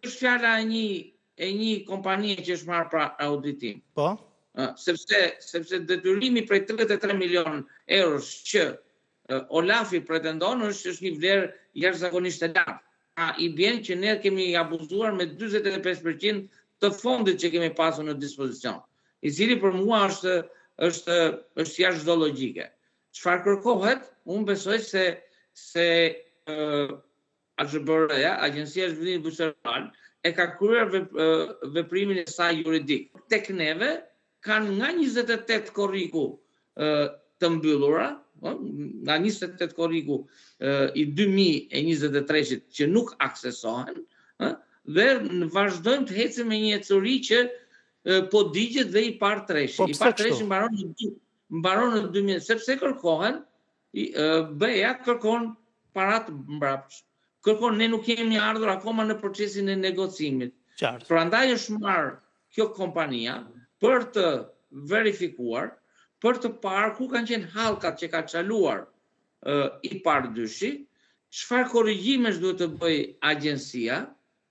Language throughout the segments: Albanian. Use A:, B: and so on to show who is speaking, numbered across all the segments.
A: është fjala e një kompanie që është marrë pra auditim.
B: Po.
A: Sepse detyrimi prej 33 milion eurosh që Olafi pretendon është një vlerë jashtëzakonisht e lartë. I bjen që ne kemi abuzuar me 45% të fondit që kemi pasur në dispozicion, i cili për mua është jashtë çdo logjike. Çfarë kërkohet? Unë besoj se AZBR-ja, Agjencia e Zhvillimit Bujqësor, e ka kryer veprimin e saj juridik. Tek neve kanë nga 28 korriku të mbyllura, nga 28 korriku i 2023 që nuk aksesohen, dhe vazhdojmë të ecim me një ecuri që po digjet dhe i parë treshi. I parë treshi mbaron në 2000, sepse kërkohen, BE-ja kërkon parat mbrapsht. Kërkon, ne nuk kemi ardhur akoma në procesin e negocimit. Prandaj është marrë kjo kompania për të verifikuar, për të parë ku kanë qenë hallkat që ka çaluar i parë dyshi, çfarë korrigjimesh duhet të bëj agjencia,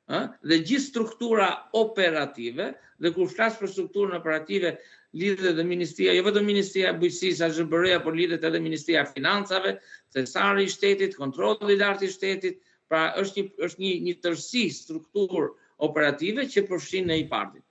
A: dhe gjithë struktura operative, dhe kur flas për strukturën operative, lidhet dhe Ministria, jo vetëm Ministria e Bujqësisë, AZBR-ja, por lidhet edhe Ministria e Financave, Thesari i Shtetit, Kontrolli i Lartë i Shtetit, pra është një tërësi strukturë operative që përfshin në i partin.